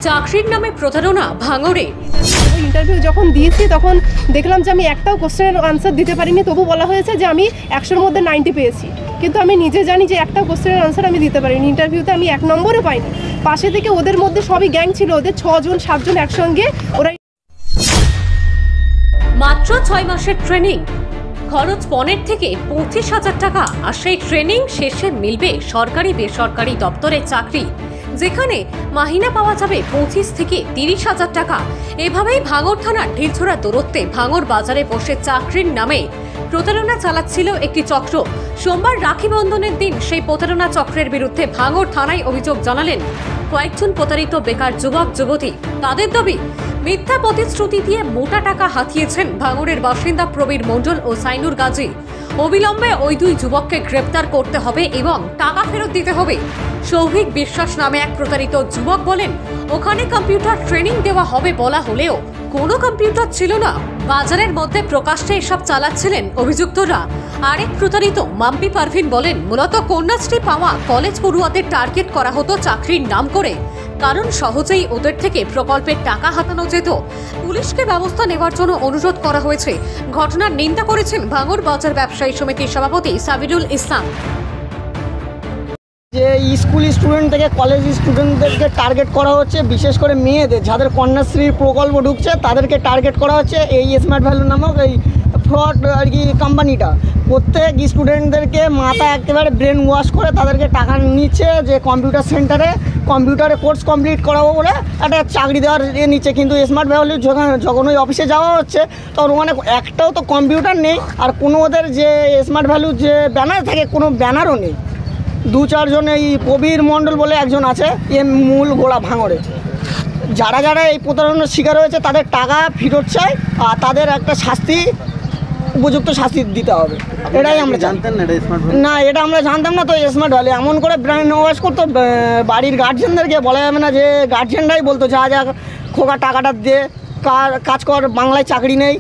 চাকরির নামে প্রতারণা ভাঙড়ে। ইন্টারভিউ যখন দিয়েছি তখন দেখলাম যে আমি একটাও কোশ্চেনের আনসার দিতে পারিনি, তবু বলা হয়েছে যে আমি 100-র মধ্যে 90 পেয়েছি। কিন্তু আমি নিজে জানি যে একটা কোশ্চেনের আনসার আমি দিতে পারিনি। ইন্টারভিউতে আমি 1 নম্বরও পাইনি। পাশে থেকে ওদের মধ্যে সবই গ্যাং ছিল, ওদের 6 জন 7 জন একসঙ্গে। ওরা মাত্র 6 মাসের ট্রেনিং, খরচ 15 থেকে 25,000 টাকা। আর সেই ট্রেনিং শেষে মিলবে সরকারি বেসরকারি দপ্তরে চাকরি, যেখানে মাহিনা পাওয়া যাবে 25 থেকে 30,000 টাকা। এভাবেই ভাঙড় থানার ঢিলছড়া দূরত্বে ভাঙড় বাজারে বসে চাকরির নামে প্রতারণা চালাচ্ছিল একটি চক্র। সোমবার রাখি বন্ধনের দিন সেই প্রতারণা চক্রের বিরুদ্ধে ভাঙড় থানায় অভিযোগ জানালেন কয়েকজন প্রতারিত বেকার যুবক যুবতী। তাদের দাবি, মিথ্যা প্রতিশ্রুতি দিয়ে মোটা টাকা হাতিয়েছেন ভাঙড়ের বাসিন্দা প্রবীর মণ্ডল ও সাইনুর গাজী। অবিলম্বে ওই দুই যুবককে গ্রেপ্তার করতে হবে এবং টাকা ফেরত দিতে হবে। সৌভিক বিশ্বাস নামে এক প্রতারিত যুবক বলেন, ওখানে কম্পিউটার ট্রেনিং দেওয়া হবে বলা হলেও কোনো কম্পিউটার ছিল না। বাজারের মধ্যে প্রকাশ্যে এসব চালাচ্ছিলেন অভিযুক্তরা। আরেক প্রতারিত মাম্পি পারভিন বলেন, মূলত কন্যাশ্রী পাওয়া কলেজ পড়ুয়াদের টার্গেট করা হতো চাকরির নাম করে, কারণ সহজেই ওদের থেকে প্রকল্পের টাকা হাতানো যেত। পুলিশকে ব্যবস্থা নেওয়ার জন্য অনুরোধ করা হয়েছে। ঘটনার নিন্দা করেছেন ভাঙড় বাজার ব্যবসায়ী সমিতির সভাপতি সাবিরুল ইসলাম। যে স্কুল স্টুডেন্ট থেকে কলেজ স্টুডেন্টদেরকে টার্গেট করা হচ্ছে, বিশেষ করে মেয়েদের যাদের কন্যাশ্রী প্রকল্প ঢুকছে তাদেরকে টার্গেট করা হচ্ছে এই স্মার্ট ভ্যালু নামক এই ফ্রড আর কি কোম্পানিটা। প্রত্যেক স্টুডেন্টদেরকে মাথা একেবারে ব্রেন ওয়াশ করে তাদেরকে টাকা নিচ্ছে যে কম্পিউটারে কোর্স কমপ্লিট করাবো বলে একটা চাকরি দেওয়ার নিচ্ছে। কিন্তু স্মার্ট ভ্যালু যখন ওই অফিসে যাওয়া হচ্ছে তখন ওখানে একটাও তো কম্পিউটার নেই, আর কোনো ওদের যে স্মার্ট ভ্যালু যে ব্যানার থাকে কোনো ব্যানারও নেই। 2-4 জন এই প্রবীর মণ্ডল বলে একজন আছে, এ মূল গোড়া ভাঙড়ে। যারা যারা এই প্রতারণার শিকার হয়েছে তাদের টাকা ফেরত চায় আর তাদের একটা শাস্তি, উপযুক্ত শাস্তি দিতে হবে। এটাই আমরা জানতেন না, এটা আমরা জানতাম না। তো স্মার্ট ভ্যালি এমন করে ব্র্যান্ড ওয়াশ করতো, বাড়ির গার্জেনদেরকে বলা যাবে না, যে গার্জেনরাই বলতো যা যা খোকা টাকাটা দিয়ে কাজ কর, বাংলায় চাকরি নেই,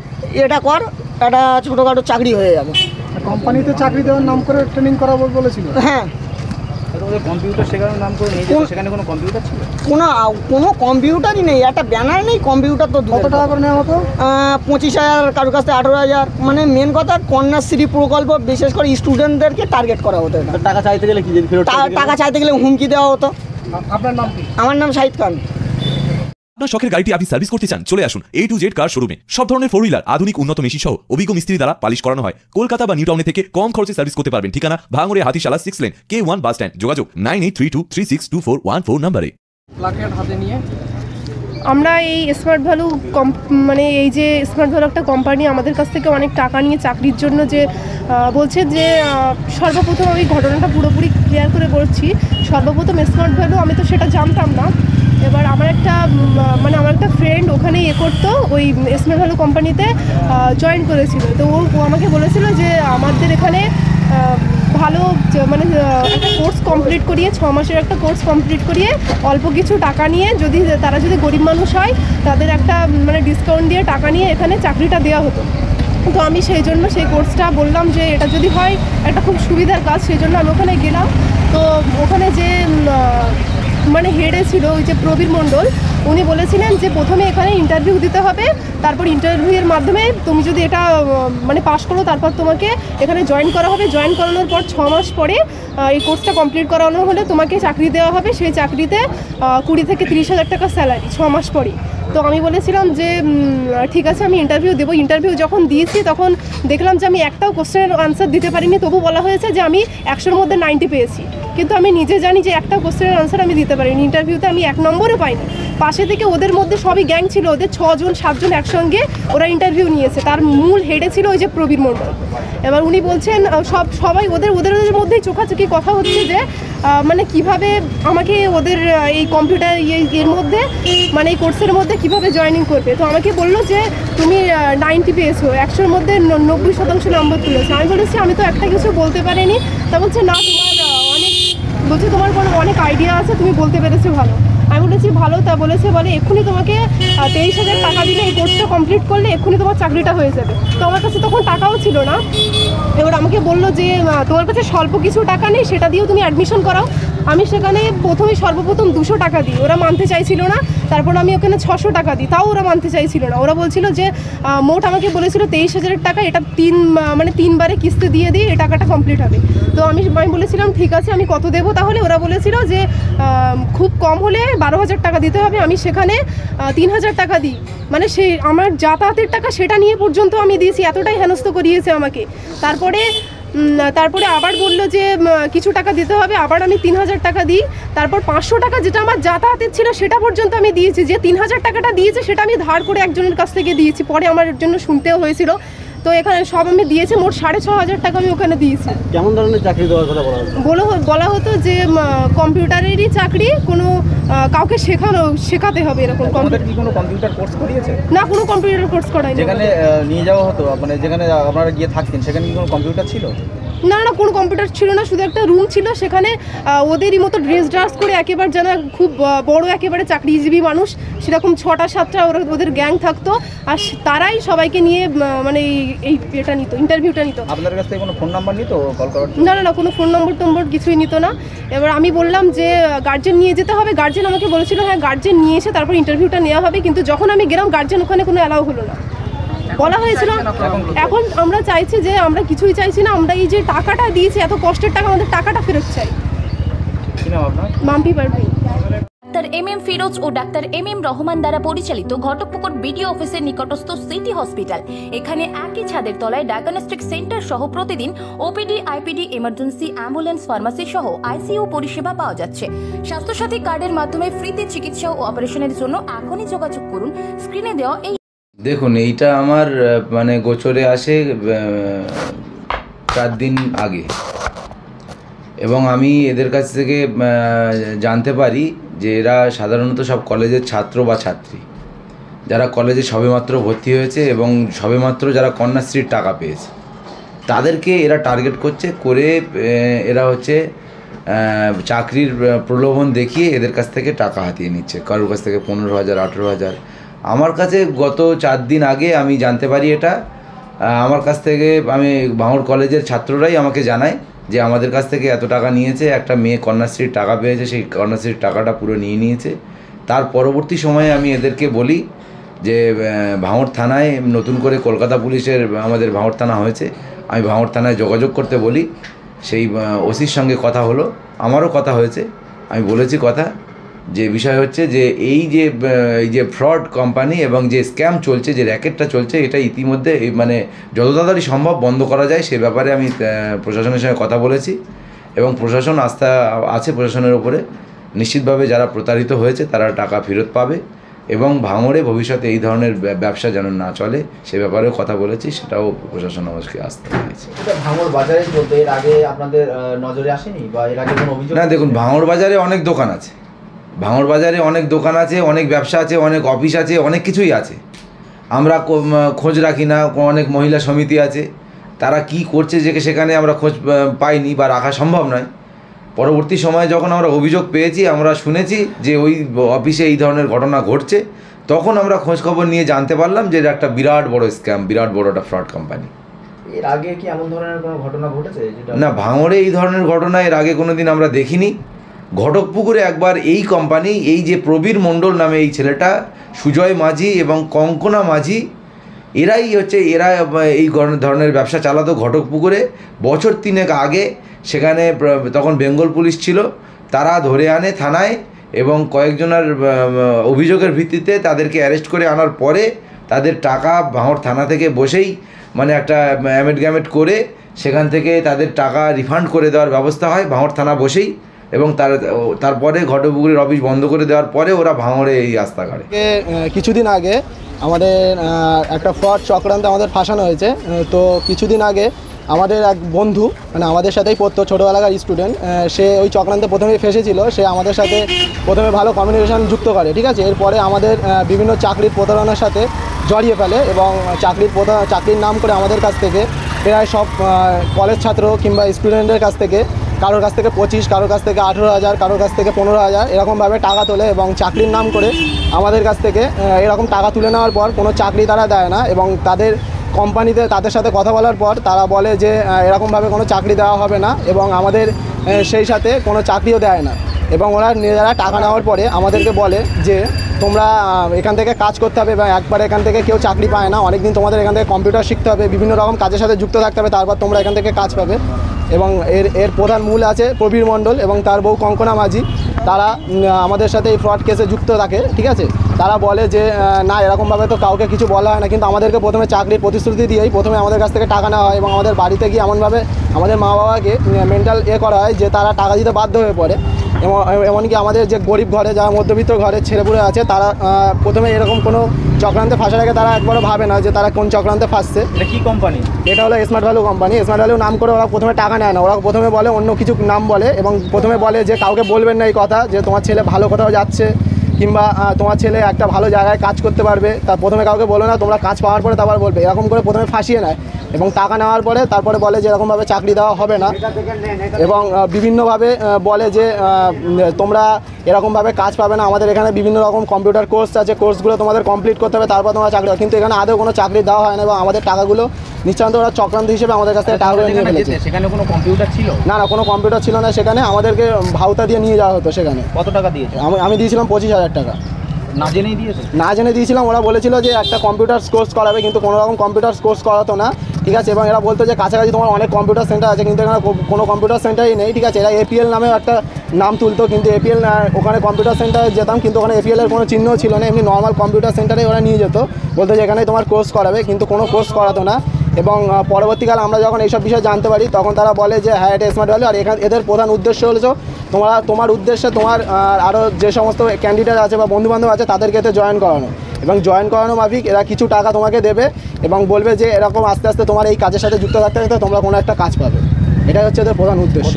এটা কর, একটা ছোটোখাটো চাকরি হয়ে যাবে। কোম্পানিতে চাকরি দেওয়ার নাম করে ট্রেনিং করা বলেছিল। হ্যাঁ, কম্পিউটার শেখানোর নাম করে সেখানে কোনো কম্পিউটার ছিল? কোনো কম্পিউটারই নেই, একটা ব্যানার নেই, কম্পিউটার তো কত টাকা করে নেওয়া হতো? 25,000, কারোর কাছ থেকে 18,000। মানে মেন কথা কন্যাশ্রী প্রকল্প বিশেষ করে স্টুডেন্টদেরকে টার্গেট করা হতো। টাকা চাইতে গেলে কি টাকা চাইতে গেলে হুমকি দেওয়া হতো। আপনার নাম কি? আমার নাম শাহিদ খান। আপনার শখের গাড়িটি আপনি সার্ভিস করতে চান, চলে আসুন A to Z কার শোরুমে। সব ধরনের 4 হুইলার, আধুনিক উন্নত মেশিন সহ অভিজ্ঞ মিস্ত্রি দ্বারা পালিশ করানো হয়। কলকাতা বা নিউ টাউনে থেকে কম খরচে সার্ভিস করতে পারবেন। ঠিকানা ভাঙড়ে Hatishala 6 lane K1 bus stand. যোগাযোগ 9832362414 নম্বরে। প্লাকেট হাতে নিয়ে আমরা এই স্মার্ট ভ্যালু মানে এই যে স্মার্ট ভ্যালু একটা কোম্পানি আমাদের কাছ থেকে অনেক টাকা নিয়ে চাকরির জন্য যে বলছে, যে সর্বপ্রথম আমি ঘটনাটা পুরোপুরি ক্লিয়ার করে বলছি। সর্বপ্রথম স্মার্ট ভ্যালু আমি তো সেটা জানতাম না। এবার আমার একটা ফ্রেন্ড ওখানে করতো, ওই স্মার্ট ভ্যালু কোম্পানিতে জয়েন করেছিল। তো ও আমাকে বলেছিল যে আমাদের এখানে ভালো একটা কোর্স কমপ্লিট করিয়ে 6 মাসের একটা কোর্স কমপ্লিট করিয়ে অল্প কিছু টাকা নিয়ে তারা যদি গরিব মানুষ হয় তাদের একটা ডিসকাউন্ট দিয়ে টাকা নিয়ে এখানে চাকরিটা দেওয়া হতো। তো আমি সেই জন্য সেই কোর্সটা বললাম যে এটা যদি হয় একটা খুব সুবিধার কাজ, সেই জন্য আমি ওখানে গেলাম। তো ওখানে যে হেডে ছিল ওই যে প্রবীর মণ্ডল, উনি বলেছিলেন যে প্রথমে এখানে ইন্টারভিউ দিতে হবে, তারপর ইন্টারভিউয়ের মাধ্যমে তুমি যদি এটা পাস করো তারপর তোমাকে এখানে জয়েন করা হবে। জয়েন করানোর পর 6 মাস পরে এই কোর্সটা কমপ্লিট করানো হলে তোমাকে চাকরি দেওয়া হবে। সেই চাকরিতে 20 থেকে 30,000 টাকা স্যালারি 6 মাস পরেই। তো আমি বলেছিলাম যে ঠিক আছে আমি ইন্টারভিউ দেবো। ইন্টারভিউ যখন দিয়েছি তখন দেখলাম যে আমি একটাও কোশ্চেনের আনসার দিতে পারিনি, তবু বলা হয়েছে যে আমি 100-র মধ্যে 90 পেয়েছি। কিন্তু আমি নিজে জানি যে একটা কোশ্চেনের আনসার আমি দিতে পারিনি। ইন্টারভিউতে আমি 1 নম্বরও পাইনি। পাশে থেকে ওদের মধ্যে সবই গ্যাং ছিল, ওদের 6 জন 7 জন একসঙ্গে ওরা ইন্টারভিউ নিয়েছে। তার মূল হেডে ছিল ওই যে প্রবীর মণ্ডল। এবার উনি বলছেন সবাই ওদের মধ্যেই চোখাচোখি কথা হচ্ছে যে কিভাবে আমাকে ওদের এই কম্পিউটার এর মধ্যে এই কোর্সের মধ্যে কিভাবে জয়েনিং করবে। তো আমাকে বললো যে তুমি 90 পেয়েছো, 100-র মধ্যে 90% নম্বর তুলেছো। আমি বলেছি আমি তো একটা কিছু বলতে পারিনি। তা বলছে না, তোমার অনেক আইডিয়া আছে, তুমি বলতে পেরেছো ভালো। আমি বলেছি ভালো। তা বলে এক্ষুনি তোমাকে 23,000 টাকা দিলে এই কোর্সটা কমপ্লিট করলে এক্ষুনি তোমার চাকরিটা হয়ে যাবে। তো আমার কাছে তখন টাকাও ছিল না। এবার আমাকে বললো যে তোমার কাছে স্বল্প কিছু টাকা নেই, সেটা দিয়েও তুমি অ্যাডমিশন করাও। আমি সেখানে সর্বপ্রথম 200 টাকা দিই, ওরা মানতে চাইছিল না। তারপর আমি ওখানে 600 টাকা দিই, তাও ওরা মানতে চাইছিল না। ওরা বলছিল যে মোট আমাকে বলেছিল 23,000 টাকা, এটা 3 বারে কিস্তি দিয়ে দিই, এই টাকাটা কমপ্লিট হবে। তো আমি বলেছিলাম ঠিক আছে, আমি কত দেবো তাহলে? ওরা বলেছিল যে খুব কম হলে 12,000 টাকা দিতে হবে। আমি সেখানে 3,000 টাকা দিই, মানে সেই আমার যাতায়াতের টাকা সেটা নিয়ে পর্যন্ত আমি দিয়েছি, এতটাই হেনস্থ করিয়েছে আমাকে। তারপরে আবার বললো যে কিছু টাকা দিতে হবে, আবার আমি 3,000 টাকা দিই। তারপর 500 টাকা যেটা আমার যাতায়াতের ছিল সেটা পর্যন্ত আমি দিয়েছি। যে 3,000 টাকাটা দিয়েছে সেটা আমি ধার করে একজনের কাছ থেকে দিয়েছি, পরে আমার জন্য শুনতেও হয়েছিল। তো এখানে সব আমি দিয়েছি, মোট 6,500 টাকা আমি ওখানে দিয়েছি। কেমন ধরনের চাকরি দেওয়ার কথা বলা হতো যে কম্পিউটারেরই চাকরি, কোনো কাউকে শেখাতে হবে এরকম। কি কোনো কম্পিউটার কোর্স করিয়েছে? না, কোনো কম্পিউটার কোর্স করায়নি। যেখানে নিয়ে যাওয়া হতো, মানে যেখানে আপনারা গিয়ে থাকতেন, সেখানে কি কোনো কম্পিউটার ছিল? না, কোনো কম্পিউটার ছিল না, শুধু একটা রুম ছিল। সেখানে ওদেরই মতো ড্রেস করে একেবারে যেন খুব বড় একেবারে চাকরিজীবী মানুষ, সেরকম 6টা-7টা ওদের গ্যাং থাকতো। আর তারাই সবাইকে নিয়ে মানে এটা নিত, ইন্টারভিউটা নিত। আপনার কাছ থেকে কোনো ফোন নাম্বার নিত কল করার? না, কোনো ফোন নম্বর কিছুই নিত না। এবার আমি বললাম যে গার্জেন নিয়ে যেতে হবে। গার্জেন আমাকে বলেছিল হ্যাঁ গার্জেন নিয়ে এসে তারপর ইন্টারভিউটা নেওয়া হবে, কিন্তু যখন আমি গেলাম গার্জেন ওখানে কোনো অ্যালাউ হলো না। বলা হয়েছিল এখন আমরা চাইছি যে আমরা কিছুই চাইছি না, আমরা এই যে টাকাটা দিয়েছি, এত কষ্টের টাকা, আমাদের টাকাটা ফেরত চাই। কি নাম আপনার? মাম্পি পারভিন। ডাক্তার MM ফিরোজ ও ডাক্তার MM রহমান দ্বারা পরিচালিত ঘটকপুকুর বিডিও অফিসের নিকটস্থ সিটি হসপিটাল। এখানে একই ছাদের তলায় ডায়াগনস্টিক সেন্টার সহ প্রতিদিন OPD, IPD, emergency, ambulance, pharmacy সহ ICU পরিষেবা পাওয়া যাচ্ছে। স্বাস্থ্যসাথী কার্ডের মাধ্যমে ফ্রিতে চিকিৎসা ও অপারেশনের জন্য এখনই যোগাযোগ করুন স্ক্রিনে দেওয়া এই। দেখুন, এইটা আমার মানে গোচরে আসে 4 দিন আগে, এবং আমি এদের কাছ থেকে জানতে পারি যে এরা সাধারণত সব কলেজের ছাত্র বা ছাত্রী, যারা কলেজে সবেমাত্র ভর্তি হয়েছে এবং সবেমাত্র যারা কন্যাশ্রীর টাকা পেয়েছে, তাদেরকে এরা টার্গেট করে এরা হচ্ছে চাকরির প্রলোভন দেখিয়ে এদের কাছ থেকে টাকা হাতিয়ে নিচ্ছে। কারোর কাছ থেকে 15,000, 18,000। আমার কাছে গত 4 দিন আগে আমি জানতে পারি এটা। আমার কাছ থেকে ভাঙড় কলেজের ছাত্ররাই আমাকে জানায় যে আমাদের কাছ থেকে এত টাকা নিয়েছে, একটা মেয়ে কন্যাশ্রীর টাকা পেয়েছে, সেই কন্যাশ্রীর টাকাটা পুরো নিয়ে নিয়েছে। তার পরবর্তী সময়ে আমি এদেরকে বলি যে ভাঙড় থানায় নতুন করে কলকাতা পুলিশের আমাদের ভাঙড় থানা হয়েছে, আমি ভাঙড় থানায় যোগাযোগ করতে বলি। সেই ওসির সঙ্গে কথা হলো, আমারও কথা হয়েছে। আমি বলেছি কথা, যে বিষয় হচ্ছে যে এই যে ফ্রড কোম্পানি এবং যে স্ক্যাম চলছে, যে র্যাকেটটা চলছে, এটা ইতিমধ্যে মানে যত তাড়াতাড়ি সম্ভব বন্ধ করা যায় সে ব্যাপারে আমি প্রশাসনের সঙ্গে কথা বলেছি, এবং প্রশাসন আস্থা আছে প্রশাসনের উপরে। নিশ্চিতভাবে যারা প্রতারিত হয়েছে তারা টাকা ফেরত পাবে, এবং ভাঙড়ে ভবিষ্যতে এই ধরনের ব্যবসা যেন না চলে সে ব্যাপারেও কথা বলেছি, সেটাও প্রশাসন আমাকে আস্থা দিয়েছে। ভাঙড় বাজারে চলতে এর আগে আপনাদের নজরে আসেনি বা এর আগে কোনো অভিযোগ? না, দেখুন, ভাঙড় বাজারে অনেক দোকান আছে, ভাঙড় বাজারে অনেক দোকান আছে, অনেক ব্যবসা আছে, অনেক অফিস আছে, অনেক কিছুই আছে। আমরা খোঁজ রাখি না। অনেক মহিলা সমিতি আছে, তারা কি করছে যে সেখানে আমরা খোঁজ পাইনি বা রাখা সম্ভব নয়। পরবর্তী সময়ে যখন আমরা অভিযোগ পেয়েছি, আমরা শুনেছি যে ওই অফিসে এই ধরনের ঘটনা ঘটছে, তখন আমরা খোঁজখবর নিয়ে জানতে পারলাম যে এটা একটা বিরাট বড় স্ক্যাম, বিরাট বড় একটা ফ্রড কোম্পানি। এর আগে কি এমন ধরনের কোনো ঘটনা ঘটেছে? না, ভাঙড়ে এই ধরনের ঘটনা এর আগে কোনো দিন আমরা দেখিনি। ঘটকপুকুরে একবার এই কোম্পানি, এই যে প্রবীর মণ্ডল নামে এই ছেলেটা, সুজয় মাঝি এবং কঙ্কনা মাঝি, এরা এই ধরনের ব্যবসা চালাতো ঘটকপুকুরে। বছর 3 আগে সেখানে তখন বেঙ্গল পুলিশ ছিল, তারা ধরে আনে থানায়, এবং কয়েকজনের অভিযোগের ভিত্তিতে তাদেরকে অ্যারেস্ট করে আনার পরে তাদের টাকা ভাঙড় থানা থেকে বসেই মানে একটা অ্যামেটগ্যামেট করে সেখান থেকে তাদের টাকা রিফান্ড করে দেওয়ার ব্যবস্থা হয় ভাঙড় থানা বসেই, এবং তারপরে ঘটকপুকুরের অফিস বন্ধ করে দেওয়ার পরে ওরা ভাঙড়ে এই আস্থা করে। কিছুদিন আগে আমাদের একটা ফ্রড চক্রান্তে আমাদের ফাঁসানো হয়েছে। তো কিছুদিন আগে আমাদের এক বন্ধু, মানে আমাদের সাথেই পড়তো, ছোটোবেলাকার স্টুডেন্ট, সে ওই চক্রান্তে প্রথমেই ফেসেছিল। সে আমাদের সাথে প্রথমে ভালো কমিউনিকেশন যুক্ত করে, ঠিক আছে। এরপরে আমাদের বিভিন্ন চাকরির প্রতারণার সাথে জড়িয়ে ফেলে, এবং চাকরির নাম করে আমাদের কাছ থেকে প্রায় সব কলেজ ছাত্র কিংবা স্টুডেন্টের কাছ থেকে, কারোর কাছ থেকে 25, কারোর কাছ থেকে 18,000, কারোর কাছ থেকে 15,000 এরকমভাবে টাকা তোলে, এবং চাকরির নাম করে আমাদের কাছ থেকে এরকম টাকা তুলে নেওয়ার পর কোনো চাকরি তারা দেয় না, এবং তাদের কোম্পানিতে তাদের সাথে কথা বলার পর তারা বলে যে এরকমভাবে কোনো চাকরি দেওয়া হবে না, এবং আমাদের সেই সাথে কোনো চাকরিও দেয় না। এবং ওরা নিজেরা টাকা নেওয়ার পরে আমাদেরকে বলে যে তোমরা এখান থেকে কাজ করতে হবে, এবং একবার এখান থেকে কেউ চাকরি পায় না, অনেকদিন তোমাদের এখান থেকে কম্পিউটার শিখতে হবে, বিভিন্ন রকম কাজের সাথে যুক্ত থাকতে হবে, তারপর তোমরা এখান থেকে কাজ পাবে। এবং এর প্রধান মূল আছে প্রবীর মণ্ডল এবং তার বউ কঙ্কনা মাঝি। তারা আমাদের সাথে এই ফ্রড কেসে যুক্ত থাকে, ঠিক আছে। তারা বলে যে না, এরকমভাবে তো কাউকে কিছু বলা হয় না, কিন্তু আমাদেরকে প্রথমে চাকরির প্রতিশ্রুতি দিয়েই প্রথমে আমাদের কাছ থেকে টাকা নেওয়া হয় এবং আমাদের বাড়িতে গিয়ে এমনভাবে আমাদের মা বাবাকে মেন্টাল করা হয় যে তারা টাকা দিতে বাধ্য হয়ে পড়ে। এমনকি আমাদের যে গরিব ঘরে, যারা মধ্যবিত্ত ঘরের ছেলেপুলে আছে, তারা প্রথমে এরকম কোনো চক্রান্তে ফাঁসার আগে তারা একবারও ভাবে না যে তারা কোন চক্রান্তে ফাঁসছে। এটা কি কোম্পানি? এটা হলো smart value company. Smart value নাম করে ওরা প্রথমে টাকা নেয় না, ওরা প্রথমে বলে অন্য কিছু নাম বলে, এবং প্রথমে বলে যে কাউকে বলবেন না এই কথা, যে তোমার ছেলে ভালো কোথাও যাচ্ছে কিংবা তোমার ছেলে একটা ভালো জায়গায় কাজ করতে পারবে, তা প্রথমে কাউকে বলো না, তোমরা কাজ পাওয়ার পরে তারপর বলবে। এরকম করে প্রথমে ফাঁসিয়ে নেয় এবং টাকা নেওয়ার পরে তারপরে বলে যে এরকমভাবে চাকরি দেওয়া হবে না, এবং বিভিন্নভাবে বলে যে তোমরা এরকমভাবে কাজ পাবে না, আমাদের এখানে বিভিন্ন রকম কম্পিউটার কোর্স আছে, কোর্সগুলো তোমাদের কমপ্লিট করতে হবে, তারপর তোমরা চাকরি হবে। কিন্তু এখানে আদৌ কোনো চাকরি দেওয়া হয় না এবং আমাদের টাকাগুলো নিশ্চিন্ত ওরা চক্রান্ত হিসেবে আমাদের কাছ থেকে টাকাগুলো নিয়ে ফেলেছে। সেখানে কোনো কম্পিউটার ছিল না, কোনো কম্পিউটার ছিল না সেখানে, আমাদেরকে ভাউতা দিয়ে নিয়ে যাওয়া হতো সেখানে। কত টাকা দিয়েছে? আমি দিয়েছিলাম 25,000 টাকা। না জেনেই দিয়েছে? না জেনে দিয়েছিলাম। ওরা বলেছিল যে একটা কম্পিউটার কোর্স করাবে, কিন্তু কোনো রকম কম্পিউটার কোর্স করাতো না, ঠিক আছে। এবং এরা বলতো যে কাছাকাছি তোমার অনেক কম্পিউটার সেন্টার আছে, কিন্তু এখানে কোনো কম্পিউটার সেন্টারই নেই, ঠিক আছে। এরা এপিএল নামেও একটা নাম তুলতো, কিন্তু এপিএল ওখানে কম্পিউটার সেন্টারে যেতাম, কিন্তু ওখানে এপিএলের কোনো চিহ্ন ছিল না, এমনি নর্মাল কম্পিউটার সেন্টারে ওরা নিয়ে যেত, বলতো যে এখানে তোমার কোর্স করাবে, কিন্তু কোনো কোর্স করাতো না। এবং পরবর্তীকালে আমরা যখন এইসব বিষয়ে জানতে পারি, তখন তারা বলে যে হ্যাঁ, এটা স্মার্ট ভ্যালু, আর এদের প্রধান উদ্দেশ্য হলো তোমার উদ্দেশ্যে তোমার আরও যে সমস্ত ক্যান্ডিডেট আছে বা বন্ধুবান্ধব আছে তাদেরকে এতে জয়েন করানো, এবং জয়েন করানো মাফিক এরা কিছু টাকা তোমাকে দেবে এবং বলবে যে এরকম আস্তে আস্তে তোমার এই কাজের সাথে যুক্ত থাকতে থাকতে তোমরা কোনো একটা কাজ পাবে। এটাই হচ্ছে এদের প্রধান উদ্দেশ্য।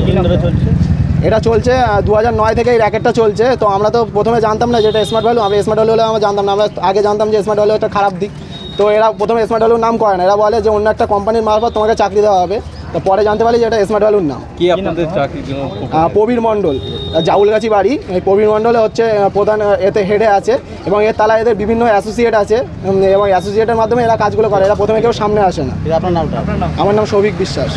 এটা চলছে 2009 থেকে এই র্যাকেটটা চলছে। তো আমরা তো প্রথমে জানতাম না যে এটা স্মার্ট ভ্যালু। স্মার্ট ভ্যালু হলে আমরা জানতাম না, আমরা আগে জানতাম যে স্মার্ট ভ্যালু একটা খারাপ দিক। তো এরা প্রথমে স্মার্ট ভ্যালুর নাম করে না, এরা বলে যে অন্য একটা কোম্পানির মারফত তোমাকে চাকরি দেওয়া হবে। তো পরে জানতে পারি যে এটা স্মার্ট ভ্যালুর নাম। কি আপনাদের চাকরি? প্রবীর মণ্ডল, জাউলগাছি বাড়ি। এই প্রবীর মণ্ডলে হচ্ছে প্রধান, এতে হেডে আছে, এবং এর তালা এদের বিভিন্ন অ্যাসোসিয়েট আছে, এবং অ্যাসোসিয়েটের মাধ্যমে এরা কাজগুলো করে। এরা প্রথমে কেউ সামনে আসে না। আপনার নামটা? আমার নাম সৌভিক বিশ্বাস।